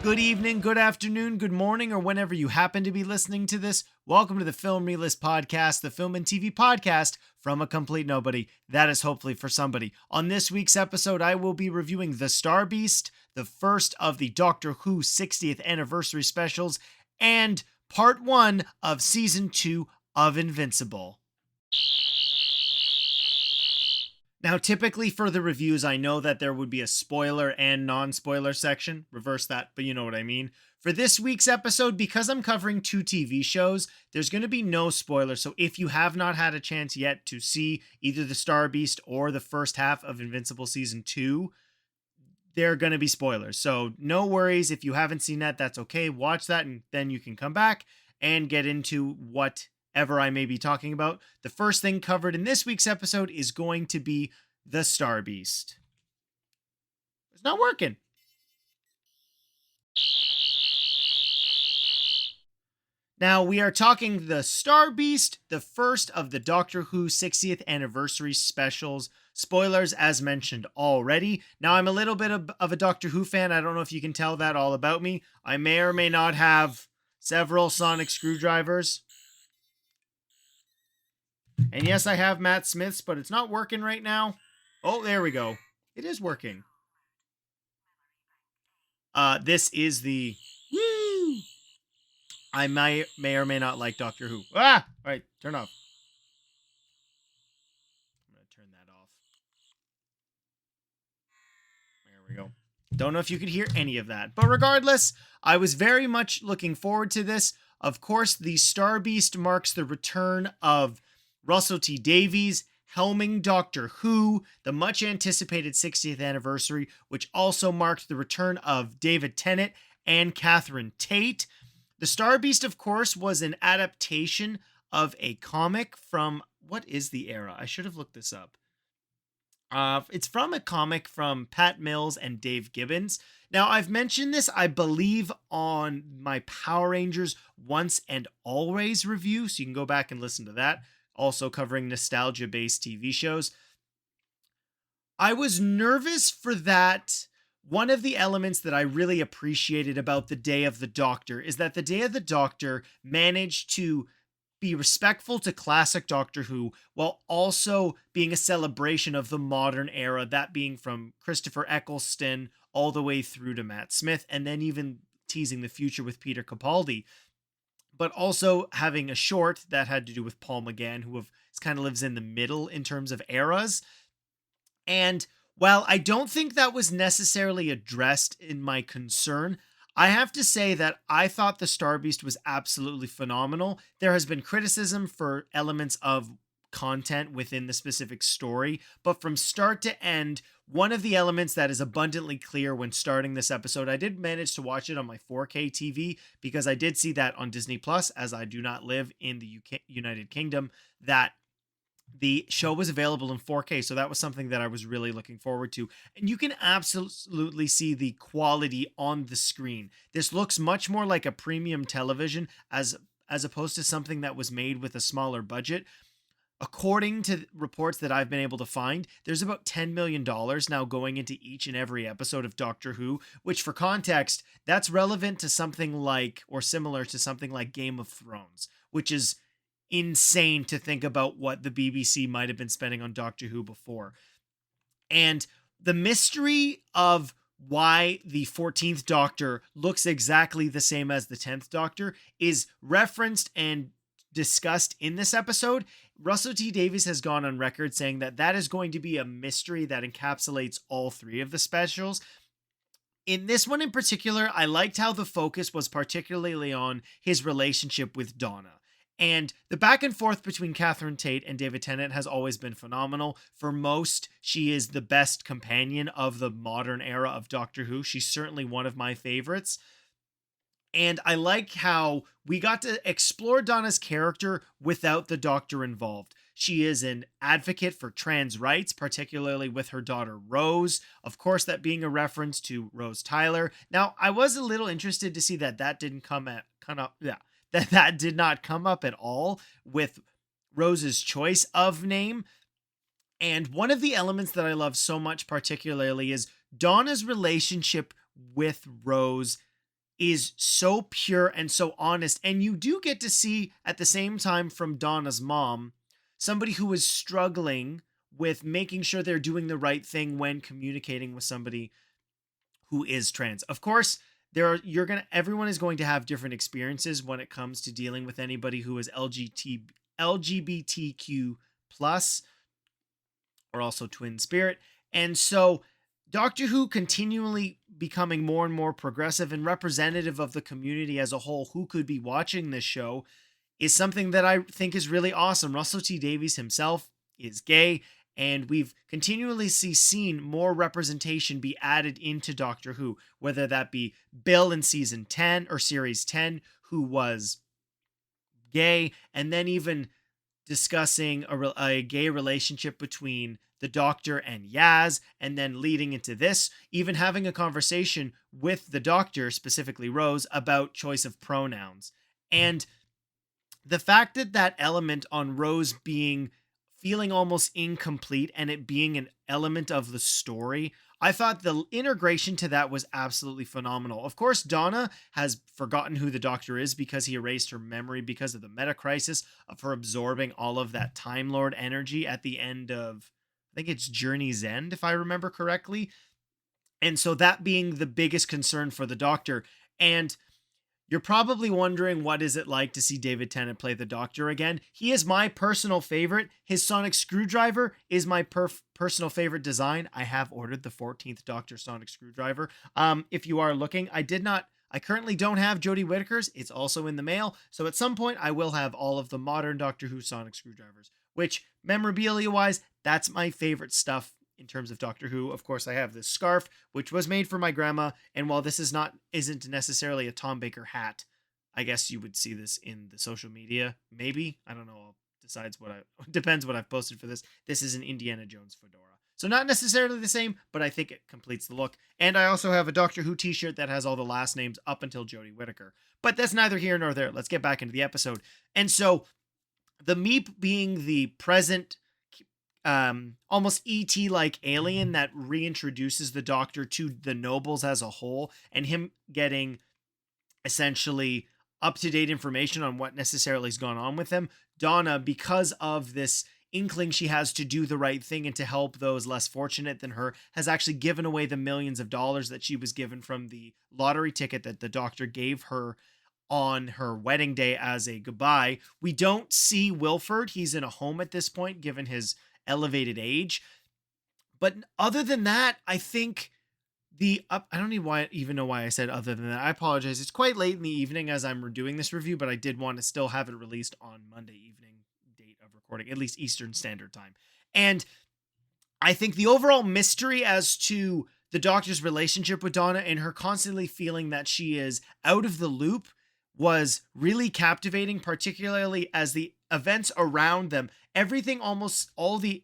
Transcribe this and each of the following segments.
Good evening, good afternoon, good morning, or whenever you happen to be listening to this. Welcome to the Film Relist Podcast, the film and TV podcast from a complete nobody. That is hopefully for somebody. On this week's episode, I will be reviewing The Star Beast, the first of the Doctor Who 60th anniversary specials, and part 1 of season 2 of Invincible. Now, typically for the reviews, I know that there would be a spoiler and non-spoiler section. Reverse that, but you know what I mean. For this week's episode, because I'm covering 2 TV shows, there's going to be no spoilers. So if you have not had a chance yet to see either The Star Beast or the first half of Invincible Season 2, there are going to be spoilers. So no worries. If you haven't seen that, that's okay. Watch that and then you can come back and get into whatever I may be talking about. The first thing covered in this week's episode is going to be The Star Beast. It's not working. Now, we are talking The Star Beast, the first of the Doctor Who 60th anniversary specials. Spoilers, as mentioned already. Now, I'm a little bit of a Doctor Who fan. I don't know if you can tell that all about me. I may or may not have several sonic screwdrivers. And yes, I have Matt Smith's, but it's not working right now. Oh, there we go. It is working. This is the... Woo! I may or may not like Doctor Who. Ah! All right, turn off. I'm going to turn that off. There we go. Don't know if you could hear any of that. But regardless, I was very much looking forward to this. Of course, the Star Beast marks the return of Russell T Davies, helming Doctor Who, the much anticipated 60th anniversary, which also marked the return of David Tennant and Catherine Tate. The Star Beast, of course, was an adaptation of a comic from, what is the era? I should have looked this up. It's from a comic from Pat Mills and Dave Gibbons. Now, I've mentioned this, I believe, on my Power Rangers Once and Always review, so you can go back and listen to that. Also covering nostalgia-based TV shows. I was nervous for that. One of the elements that I really appreciated about the Day of the Doctor is that the Day of the Doctor managed to be respectful to classic Doctor Who while also being a celebration of the modern era, that being from Christopher Eccleston all the way through to Matt Smith, and then even teasing the future with Peter Capaldi. But also having a short that had to do with Paul McGann, who kind of lives in the middle in terms of eras. And while I don't think that was necessarily addressed in my concern, I have to say that I thought The Star Beast was absolutely phenomenal. There has been criticism for elements of content within the specific story, but from start to end, one of the elements that is abundantly clear when starting this episode, I did manage to watch it on my 4K TV because I did see that on Disney Plus, as I do not live in the United Kingdom, that the show was available in 4K, so that was something that I was really looking forward to. And you can absolutely see the quality on the screen. This looks much more like a premium television as opposed to something that was made with a smaller budget. According to reports that I've been able to find, there's about $10 million now going into each and every episode of Doctor Who, which for context, that's relevant to something like, or similar to something like Game of Thrones, which is insane to think about what the BBC might have been spending on Doctor Who before. And the mystery of why the 14th Doctor looks exactly the same as the 10th Doctor is referenced and discussed in this episode. Russell T Davies has gone on record saying that that is going to be a mystery that encapsulates all 3 of the specials. In this one in particular, I liked how the focus was particularly on his relationship with Donna. And the back and forth between Catherine Tate and David Tennant has always been phenomenal. For most, she is the best companion of the modern era of Doctor Who. She's certainly one of my favorites. And I like how we got to explore Donna's character without the Doctor involved. She is an advocate for trans rights, particularly with her daughter Rose. Of course, that being a reference to Rose Tyler. Now, I was a little interested to see that didn't that did not come up at all with Rose's choice of name. And one of the elements that I love so much particularly is Donna's relationship with Rose is so pure and so honest. And you do get to see at the same time from Donna's mom, somebody who is struggling with making sure they're doing the right thing when communicating with somebody who is trans. Of course, everyone is going to have different experiences when it comes to dealing with anybody who is LGBTQ plus, or also twin spirit. And so Doctor Who continually becoming more and more progressive and representative of the community as a whole who could be watching this show is something that I think is really awesome. Russell T Davies himself is gay, and we've continually seen more representation be added into Doctor Who, whether that be Bill in season 10 or series 10, who was gay, and then even discussing a gay relationship between the Doctor and Yaz, and then leading into this, even having a conversation with the Doctor, specifically Rose, about choice of pronouns. And the fact that that element on Rose feeling almost incomplete and it being an element of the story, I thought the integration to that was absolutely phenomenal. Of course, Donna has forgotten who the Doctor is because he erased her memory because of the meta crisis of her absorbing all of that Time Lord energy at the end of, I think it's Journey's End, if I remember correctly. And so that being the biggest concern for the Doctor. And you're probably wondering, what is it like to see David Tennant play the Doctor again? He is my personal favorite. His sonic screwdriver is my personal favorite design. I have ordered the 14th Doctor sonic screwdriver. If you are looking, I currently don't have Jodie Whittaker's. It's also in the mail. So at some point I will have all of the modern Doctor Who sonic screwdrivers, which memorabilia wise, that's my favorite stuff. In terms of Doctor Who, of course, I have this scarf, which was made for my grandma. And while this isn't necessarily a Tom Baker hat, I guess you would see this in the social media. Maybe, I don't know. Depends what I've posted for this. This is an Indiana Jones fedora, so not necessarily the same, but I think it completes the look. And I also have a Doctor Who T-shirt that has all the last names up until Jodie Whittaker. But that's neither here nor there. Let's get back into the episode. And so, the Meep being the present almost ET-like alien that reintroduces the Doctor to the nobles as a whole, and him getting essentially up-to-date information on what necessarily has gone on with them. Donna, because of this inkling she has to do the right thing and to help those less fortunate than her, has actually given away the millions of dollars that she was given from the lottery ticket that the Doctor gave her on her wedding day as a goodbye. We don't see Wilford. He's in a home at this point, given his elevated age. But other than that, I think I don't even know why I said other than that. I apologize. It's quite late in the evening as I'm doing this review, but I did want to still have it released on Monday evening date of recording, at least Eastern Standard Time. And I think the overall mystery as to the Doctor's relationship with Donna and her constantly feeling that she is out of the loop was really captivating, particularly as the events around them, everything, almost all the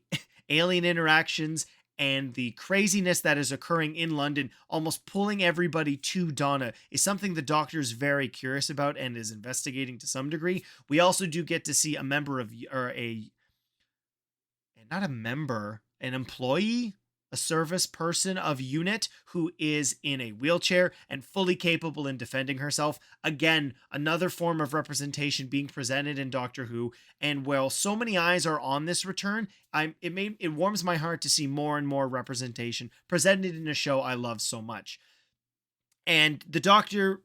alien interactions and the craziness that is occurring in London, almost pulling everybody to Donna, is something the Doctor is very curious about and is investigating to some degree. We also do get to see an employee, a service person of UNIT who is in a wheelchair and fully capable in defending herself. Again, another form of representation being presented in Doctor Who. And while so many eyes are on this return, it warms my heart to see more and more representation presented in a show I love so much. And the Doctor,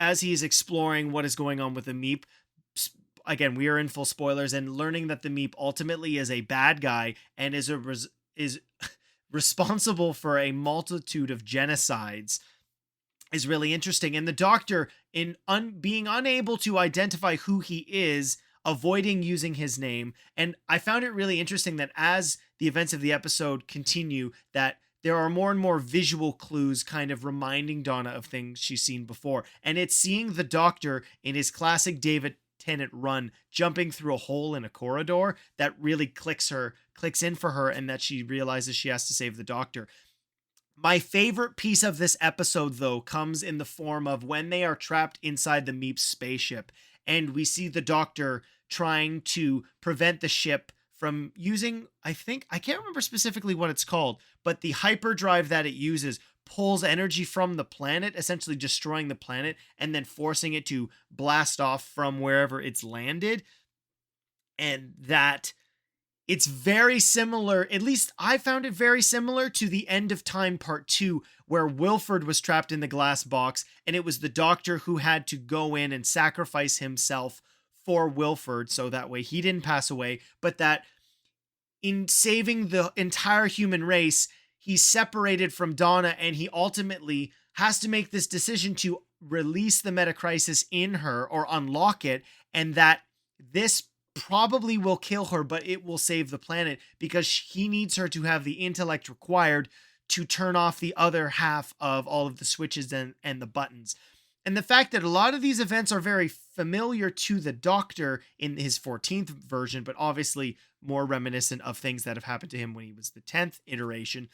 as he is exploring what is going on with the Meep, again, we are in full spoilers, and learning that the Meep ultimately is a bad guy and is responsible for a multitude of genocides is really interesting. And the Doctor, in being unable to identify who he is, avoiding using his name. And I found it really interesting that as the events of the episode continue, that there are more and more visual clues kind of reminding Donna of things she's seen before. And it's seeing the Doctor in his classic David Tennant run, jumping through a hole in a corridor, that really clicks in for her, and that she realizes she has to save the Doctor. My favorite piece of this episode, though, comes in the form of when they are trapped inside the Meep spaceship, and we see the Doctor trying to prevent the ship from using, I can't remember specifically what it's called, but the hyperdrive that it uses pulls energy from the planet, essentially destroying the planet and then forcing it to blast off from wherever it's landed. And that it's very similar, at least I found it very similar to the End of Time Part 2, where Wilford was trapped in the glass box, and it was the Doctor who had to go in and sacrifice himself for Wilford so that way he didn't pass away, but that in saving the entire human race, he's separated from Donna, and he ultimately has to make this decision to release the metacrisis in her or unlock it, and that this probably will kill her, but it will save the planet because he needs her to have the intellect required to turn off the other half of all of the switches and the buttons. And the fact that a lot of these events are very familiar to the Doctor in his 14th version, but obviously more reminiscent of things that have happened to him when he was the 10th iteration.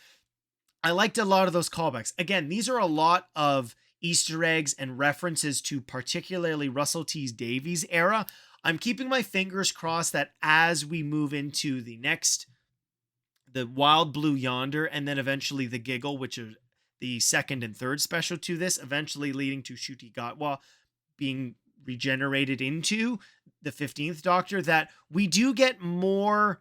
I liked a lot of those callbacks. Again, these are a lot of Easter eggs and references to particularly Russell T Davies era. I'm keeping my fingers crossed that as we move into the Wild Blue Yonder, and then eventually the Giggle, which is the second and third special to this, eventually leading to Ncuti Gatwa being regenerated into the 15th Doctor, that we do get more,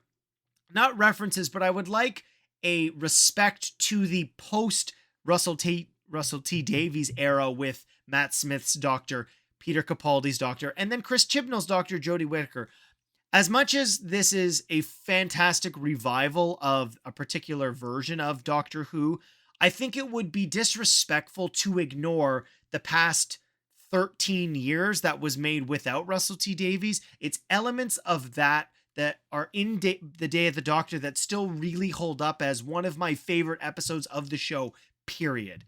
not references, but I would like a respect to the post Russell T Davies era with Matt Smith's Doctor, Peter Capaldi's Doctor, and then Chris Chibnall's Doctor, Jodie Whittaker. As much as this is a fantastic revival of a particular version of Doctor Who, I think it would be disrespectful to ignore the past 13 years that was made without Russell T Davies. It's elements of that are in the Day of the Doctor that still really hold up as one of my favorite episodes of the show, period.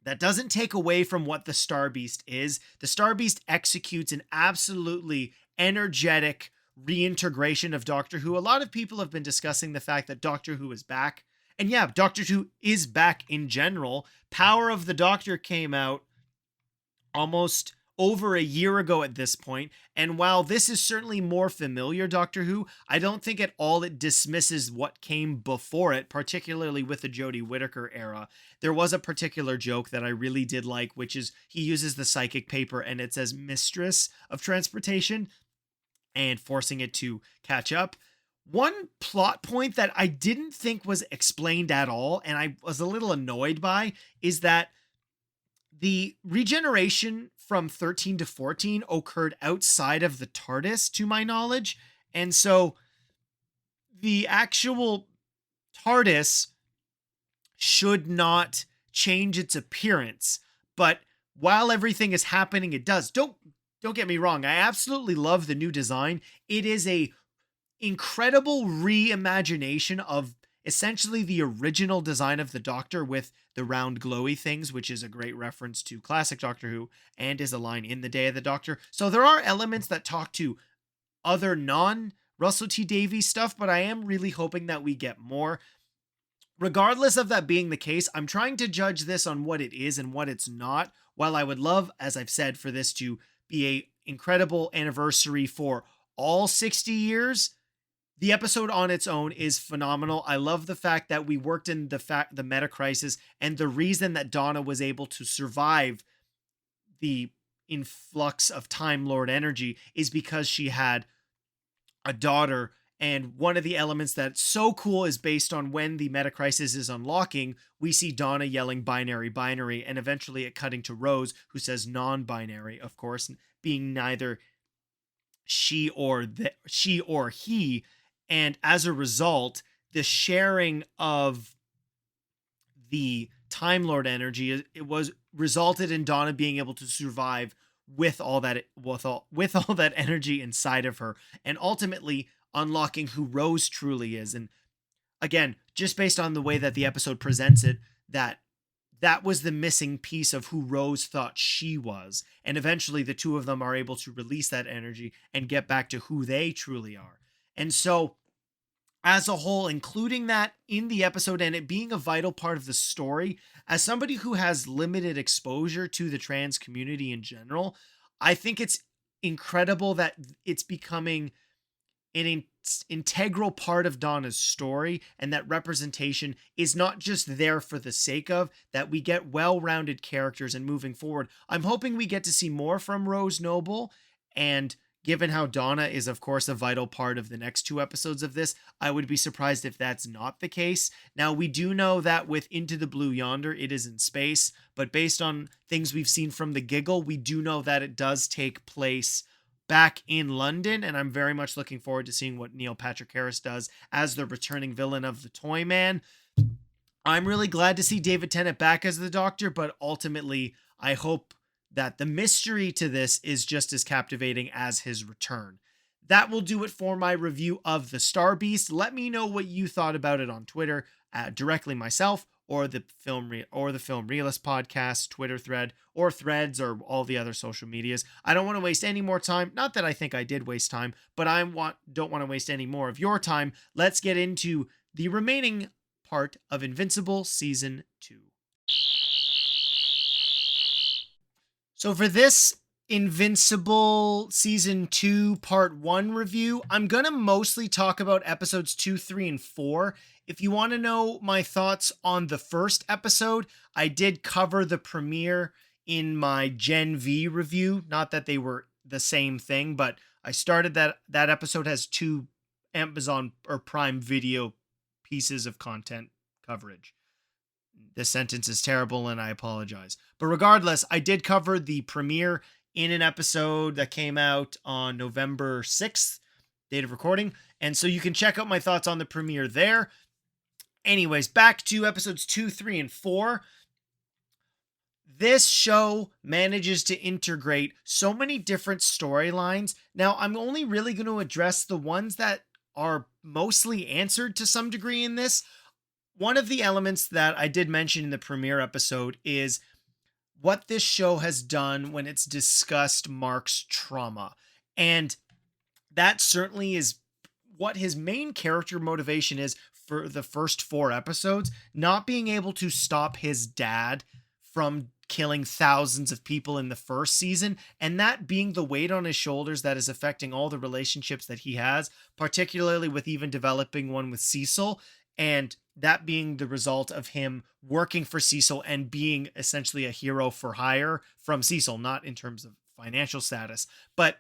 That doesn't take away from what the Star Beast is. The Star Beast executes an absolutely energetic reintegration of Doctor Who. A lot of people have been discussing the fact that Doctor Who is back. And yeah, Doctor Who is back in general. Power of the Doctor came out almost over a year ago at this point, and while this is certainly more familiar Doctor Who, I don't think at all it dismisses what came before it, particularly with the Jodie Whittaker era. There was a particular joke that I really did like, which is he uses the psychic paper and it says Mistress of Transportation and forcing it to catch up. One plot point that I didn't think was explained at all, and I was a little annoyed by, is that the regeneration from 13 to 14 occurred outside of the TARDIS, to my knowledge. And so the actual TARDIS should not change its appearance. But while everything is happening, it does. Don't get me wrong. I absolutely love the new design. It is a incredible reimagination of essentially the original design of the Doctor with the round glowy things, which is a great reference to classic Doctor Who and is a line in the Day of the Doctor. So there are elements that talk to other non-Russell T Davies stuff, but I am really hoping that we get more. Regardless of that being the case, I'm trying to judge this on what it is and what it's not. While I would love, as I've said, for this to be a incredible anniversary for all 60 years, the episode on its own is phenomenal. I love the fact that we worked in the meta crisis, and the reason that Donna was able to survive the influx of Time Lord energy is because she had a daughter. And one of the elements that's so cool is based on when the meta crisis is unlocking, we see Donna yelling binary, binary, and eventually it cutting to Rose, who says non-binary, of course, being neither she or he. And as a result, the sharing of the Time Lord energy, it was resulted in Donna being able to survive with all that energy inside of her, and ultimately unlocking who Rose truly is. And again, just based on the way that the episode presents it, that was the missing piece of who Rose thought she was. And eventually the two of them are able to release that energy and get back to who they truly are. And so as a whole, including that in the episode and it being a vital part of the story, as somebody who has limited exposure to the trans community in general, I think it's incredible that it's becoming an integral part of Donna's story, and that representation is not just there for the sake of, that we get well-rounded characters and moving forward. I'm hoping we get to see more from Rose Noble, and given how Donna is of course a vital part of the next 2 episodes of this, I would be surprised if that's not the case. Now, we do know that with Into the Blue Yonder, it is in space, but based on things we've seen from the Giggle, we do know that it does take place back in London, and I'm very much looking forward to seeing what Neil Patrick Harris does as the returning villain of the Toyman. I'm really glad to see David Tennant back as the Doctor, but ultimately, I hope that the mystery to this is just as captivating as his return. That will do it for my review of The Star Beast. Let me know what you thought about it on Twitter, directly myself, or the Film Realist podcast Twitter thread, or threads, or all the other social medias. I don't want to waste any more time. Not that I think I did waste time, but don't want to waste any more of your time. Let's get into the remaining part of Invincible Season 2. So for this Invincible Season 2 Part 1 review, I'm going to mostly talk about episodes 2, 3, and 4. If you want to know my thoughts on the first episode, I did cover the premiere in my Gen V review. Not that they were the same thing, but I started that episode has 2 Amazon or Prime Video pieces of content coverage. This sentence is terrible and I apologize. But regardless, I did cover the premiere in an episode that came out on November 6th, date of recording. And so you can check out my thoughts on the premiere there. Anyways, back to episodes 2, 3, and 4. This show manages to integrate so many different storylines. Now, I'm only really going to address the ones that are mostly answered to some degree in this. One of the elements that I did mention in the premiere episode is what this show has done when it's discussed Mark's trauma. And that certainly is what his main character motivation is for the first 4 episodes, not being able to stop his dad from killing thousands of people in the first season, and that being the weight on his shoulders that is affecting all the relationships that he has, particularly with even developing one with Cecil, and that being the result of him working for Cecil and being essentially a hero for hire from Cecil, not in terms of financial status. But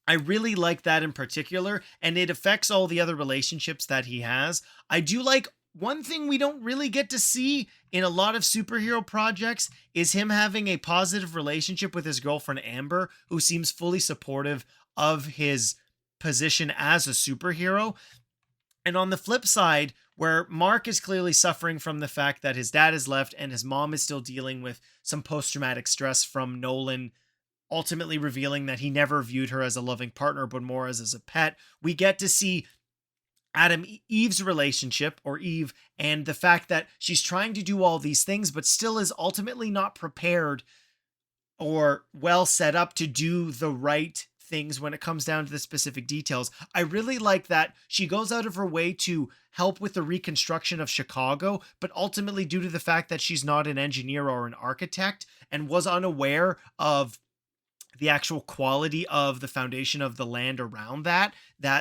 I really like that in particular, and it affects all the other relationships that he has. I do like one thing we don't really get to see in a lot of superhero projects is him having a positive relationship with his girlfriend Amber, who seems fully supportive of his position as a superhero. And on the flip side, where Mark is clearly suffering from the fact that his dad has left and his mom is still dealing with some post-traumatic stress from Nolan ultimately revealing that he never viewed her as a loving partner, but more as a pet, we get to see Eve's relationship, or Eve, and the fact that she's trying to do all these things, but still is ultimately not prepared or well set up to do the right things when it comes down to the specific details. I really like that she goes out of her way to help with the reconstruction of Chicago, but ultimately, due to the fact that she's not an engineer or an architect and was unaware of the actual quality of the foundation of the land around that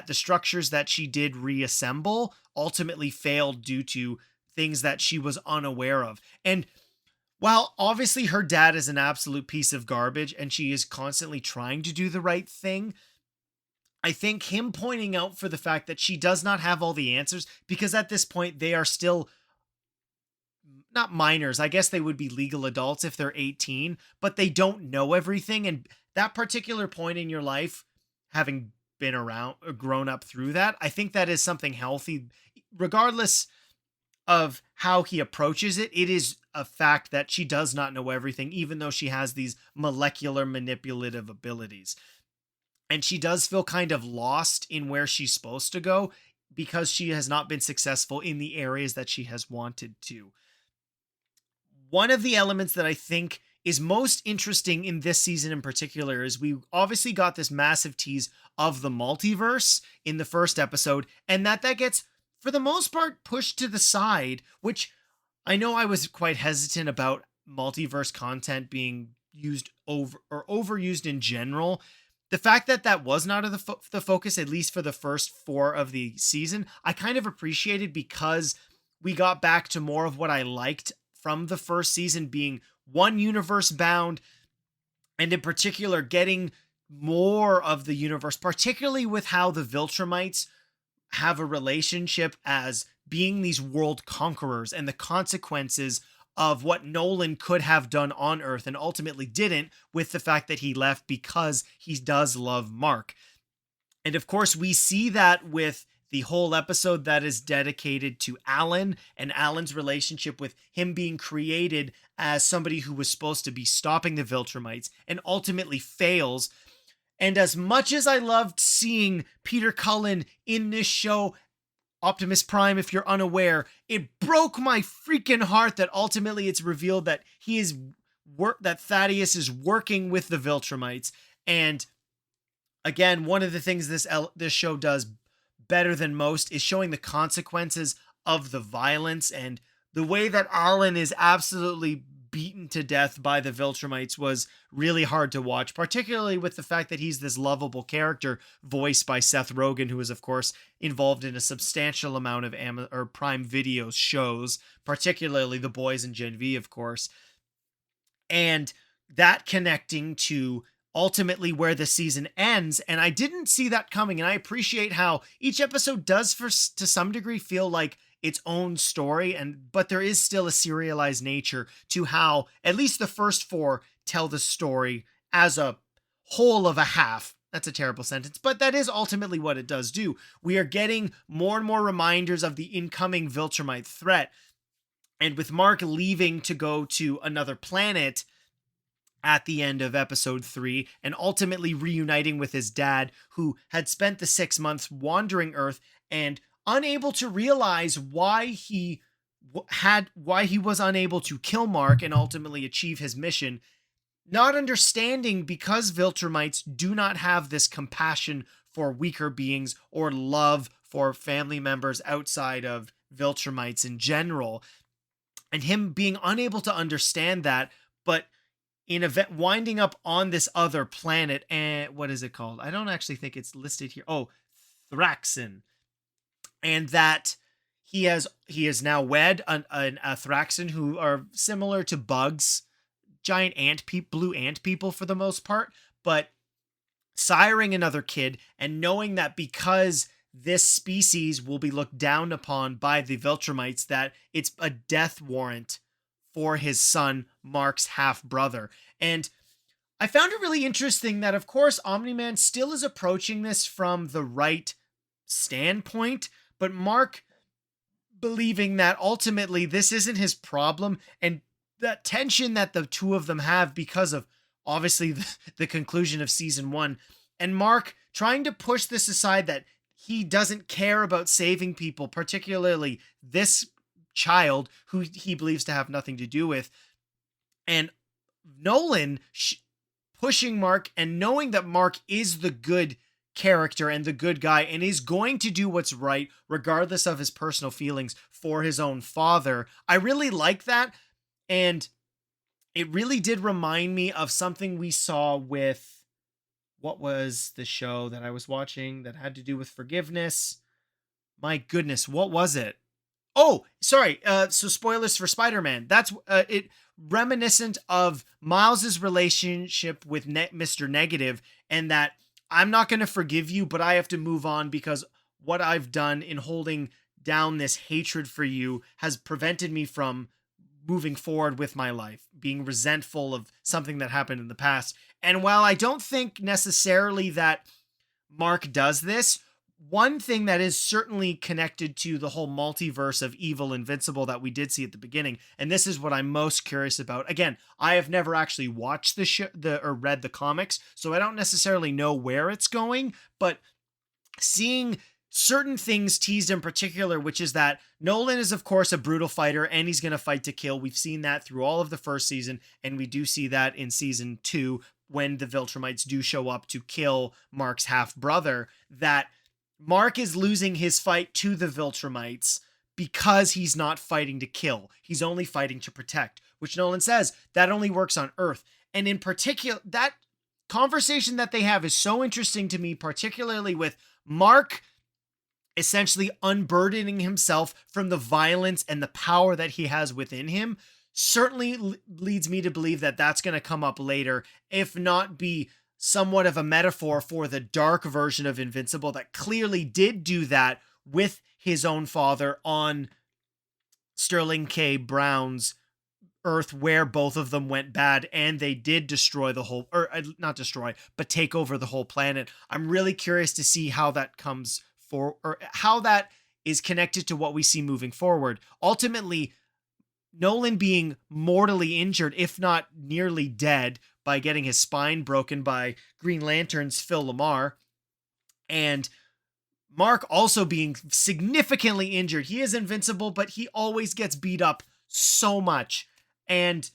the structures that she did reassemble ultimately failed due to things that she was unaware of. And while obviously her dad is an absolute piece of garbage and she is constantly trying to do the right thing, I think him pointing out for the fact that she does not have all the answers, because at this point they are still not minors. I guess they would be legal adults if they're 18, but they don't know everything. And that particular point in your life, having been around, grown up through that, I think that is something healthy. Regardless of how he approaches it, it is a fact that she does not know everything, even though she has these molecular manipulative abilities. And she does feel kind of lost in where she's supposed to go because she has not been successful in the areas that she has wanted to. One of the elements that I think is most interesting in this season in particular is we obviously got this massive tease of the multiverse in the first episode, and that gets, for the most part, pushed to the side, which I know I was quite hesitant about multiverse content being used overused in general. the fact that that was not the focus, at least for the first 4 of the season, I kind of appreciated, because we got back to more of what I liked from the first season, being one universe bound, and in particular getting more of the universe, particularly with how the Viltrumites have a relationship as being these world conquerors, and the consequences of what Nolan could have done on Earth and ultimately didn't, with the fact that he left because he does love Mark. And of course, we see that with the whole episode that is dedicated to Alan and Alan's relationship with him being created as somebody who was supposed to be stopping the Viltrumites and ultimately fails. And as much as I loved seeing Peter Cullen in this show, Optimus Prime, if you're unaware, it broke my freaking heart that ultimately it's revealed that that Thaddeus is working with the Viltrumites. And again, one of the things this show does better than most is showing the consequences of the violence, and the way that Alan is absolutely beaten to death by the Viltrumites was really hard to watch, particularly with the fact that he's this lovable character voiced by Seth Rogen, who is of course involved in a substantial amount of Prime Video shows, particularly The Boys and Gen V, of course. And that connecting to ultimately where the season ends, and I didn't see that coming, and I appreciate how each episode does to some degree feel like its own story, but there is still a serialized nature to how at least the first 4 tell the story as a whole of a half. That's a terrible sentence, but that is ultimately what it does do. We are getting more and more reminders of the incoming Viltrumite threat, and with Mark leaving to go to another planet at the end of episode 3 and ultimately reuniting with his dad, who had spent the 6 months wandering Earth and unable to realize why he was unable to kill Mark and ultimately achieve his mission, not understanding because Viltrumites do not have this compassion for weaker beings or love for family members outside of Viltrumites in general, and him being unable to understand that, but winding up on this other planet, and what is it called? I don't actually think it's listed here. Oh, Thraxon. And that he is now wed a Thraxon who are similar to bugs, giant blue ant people for the most part, but siring another kid and knowing that because this species will be looked down upon by the Viltrumites, that it's a death warrant for his son, Mark's half-brother. And I found it really interesting that, of course, Omni-Man still is approaching this from the right standpoint, but Mark believing that ultimately this isn't his problem, and that tension that the two of them have because of obviously the conclusion of season 1, and Mark trying to push this aside, that he doesn't care about saving people, particularly this child who he believes to have nothing to do with, and Nolan pushing Mark and knowing that Mark is the good character and the good guy and is going to do what's right regardless of his personal feelings for his own father. I really like that, and it really did remind me of something we saw with, what was the show that I was watching that had to do with forgiveness? My goodness, what was it? Oh, sorry. So spoilers for Spider-Man. That's it, reminiscent of Miles's relationship with Mr. Negative, and that I'm not going to forgive you, but I have to move on because what I've done in holding down this hatred for you has prevented me from moving forward with my life, being resentful of something that happened in the past. And while I don't think necessarily that Mark does this, one thing that is certainly connected to the whole multiverse of evil Invincible that we did see at the beginning, and this is what I'm most curious about. Again, I have never actually watched or read the comics, so I don't necessarily know where it's going, but seeing certain things teased in particular, which is that Nolan is of course a brutal fighter and he's going to fight to kill. We've seen that through all of the first season, and we do see that in season 2 when the Viltrumites do show up to kill Mark's half-brother, that Mark is losing his fight to the Viltrumites because he's not fighting to kill. He's only fighting to protect, which Nolan says that only works on Earth. And in particular, that conversation that they have is so interesting to me, particularly with Mark essentially unburdening himself from the violence and the power that he has within him. Certainly leads me to believe that that's going to come up later, if not be somewhat of a metaphor for the dark version of Invincible that clearly did do that with his own father on Sterling K. Brown's Earth, where both of them went bad and they did destroy the whole, or not destroy, but take over the whole planet. I'm really curious to see how that comes for, or how that is connected to what we see moving forward. Ultimately, Nolan being mortally injured, if not nearly dead, by getting his spine broken by Green Lantern's Phil Lamar, and Mark also being significantly injured. He is invincible, but he always gets beat up so much. And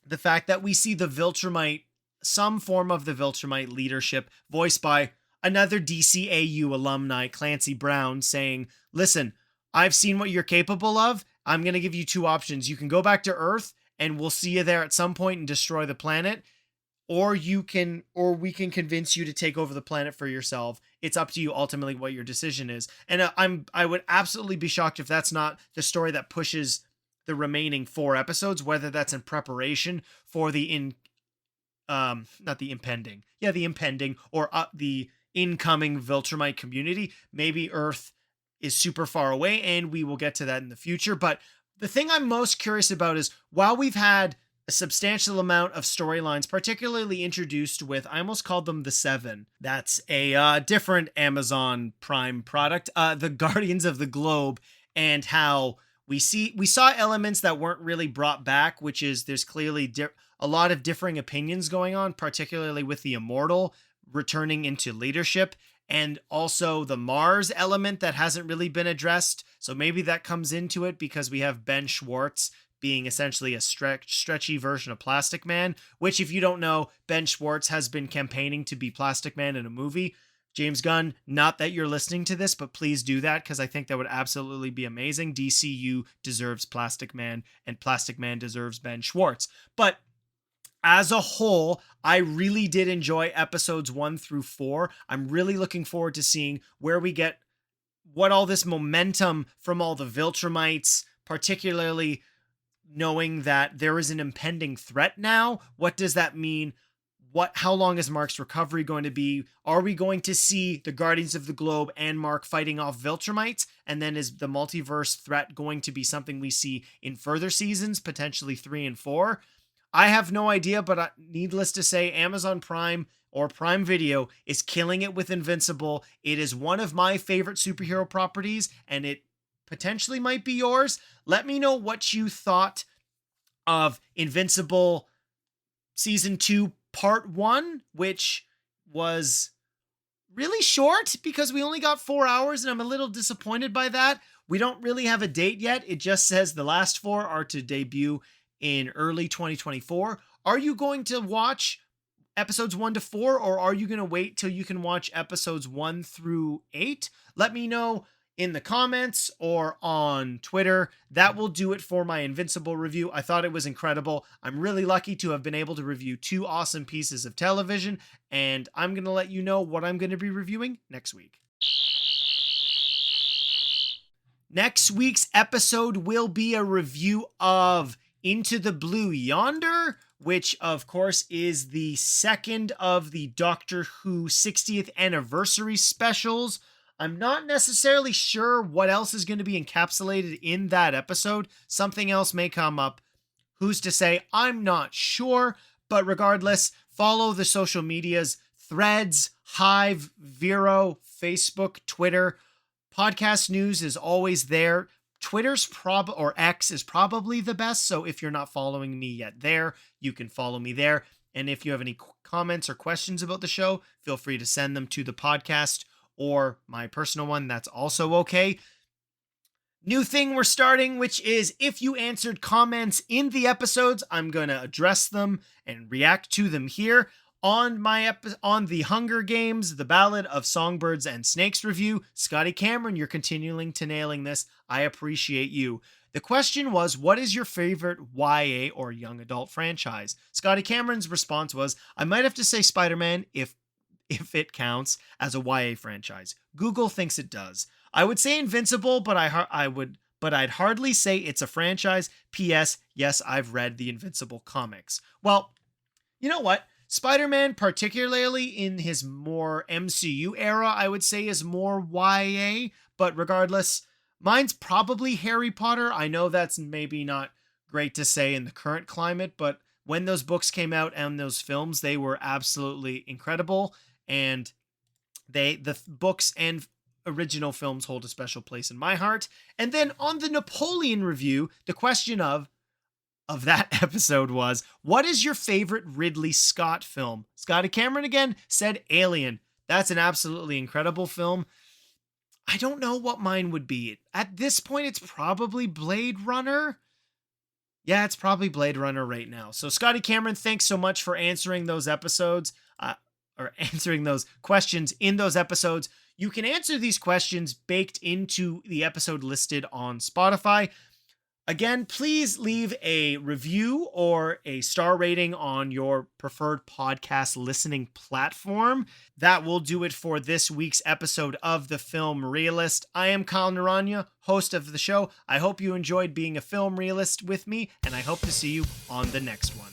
the fact that we see the Viltrumite, some form of the Viltrumite leadership, voiced by another DCAU alumni, Clancy Brown, saying, listen, I've seen what you're capable of. I'm going to give you two options. You can go back to Earth and we'll see you there at some point and destroy the planet. Or we can convince you to take over the planet for yourself. It's up to you ultimately what your decision is. And I would absolutely be shocked if that's not the story that pushes the remaining 4 episodes, whether that's in preparation for the impending or the incoming Viltrumite community. Maybe Earth is super far away and we will get to that in the future. But the thing I'm most curious about is, while we've had a substantial amount of storylines, particularly introduced with, I almost called them the 7. That's a different Amazon Prime product, the Guardians of the Globe, and how we saw elements that weren't really brought back, which is there's clearly a lot of differing opinions going on, particularly with the Immortal returning into leadership, and also the Mars element that hasn't really been addressed. So maybe that comes into it because we have Ben Schwartz being essentially a stretchy version of Plastic Man, which, if you don't know, Ben Schwartz has been campaigning to be Plastic Man in a movie. James Gunn, not that you're listening to this, but please do that, because I think that would absolutely be amazing. DCU deserves Plastic Man, and Plastic Man deserves Ben Schwartz. But as a whole, I really did enjoy episodes 1 through 4. I'm really looking forward to seeing where we get, what all this momentum from all the Viltrumites, particularly knowing that there is an impending threat now. What does that mean? How long is Mark's recovery going to be? Are we going to see the Guardians of the Globe and Mark fighting off Viltrumites? And then is the multiverse threat going to be something we see in further seasons, potentially 3 and 4? I have no idea, but needless to say, Amazon Prime or Prime Video is killing it with Invincible. It is one of my favorite superhero properties, and it potentially might be yours. Let me know what you thought of Invincible Season 2 Part 1, which was really short because we only got 4 hours, and I'm a little disappointed by that. We don't really have a date yet. It just says the last 4 are to debut in early 2024. Are you going to watch episodes 1 to 4, or are you going to wait till you can watch episodes 1 through 8? Let me know in the comments or on Twitter. That will do it for my Invincible review. I thought it was incredible. I'm really lucky to have been able to review 2 awesome pieces of television, and I'm going to let you know what I'm going to be reviewing next week. Next week's episode will be a review of Into the Blue Yonder, which of course is the second of the Doctor Who 60th anniversary specials. I'm not necessarily sure what else is going to be encapsulated in that episode. Something else may come up. Who's to say? I'm not sure. But regardless, follow the social medias: Threads, Hive, Vero, Facebook, Twitter. Podcast news is always there. Twitter's or X is probably the best. So if you're not following me yet there, you can follow me there. And if you have any comments or questions about the show, feel free to send them to the podcast or my personal one. That's also okay. New thing we're starting, which is if you answered comments in the episodes, I'm going to address them and react to them here on on the Hunger Games, the Ballad of Songbirds and Snakes review. Scotty Cameron, you're continuing to nailing this. I appreciate you. The question was, what is your favorite YA or young adult franchise? Scotty Cameron's response was, I might have to say Spider-Man if it counts as a YA franchise. Google thinks it does. I would say Invincible, but I'd hardly say it's a franchise. P.S. Yes, I've read the Invincible comics. Well, you know what? Spider-Man, particularly in his more MCU era, I would say is more YA, but regardless, mine's probably Harry Potter. I know that's maybe not great to say in the current climate, but when those books came out and those films, they were absolutely incredible, and the books and original films hold a special place in my heart. And then on the Napoleon review, the question of that episode was, what is your favorite Ridley Scott film? Scotty Cameron again said Alien. That's an absolutely incredible film. I don't know what mine would be. At this point, it's probably Blade Runner. Yeah, it's probably Blade Runner right now. So Scotty Cameron, thanks so much for answering those episodes, or answering those questions in those episodes. You can answer these questions baked into the episode listed on Spotify. Again, please leave a review or a star rating on your preferred podcast listening platform. That will do it for this week's episode of The Film Realist. I am Kyle Naranya, host of the show. I hope you enjoyed being a film realist with me, and I hope to see you on the next one.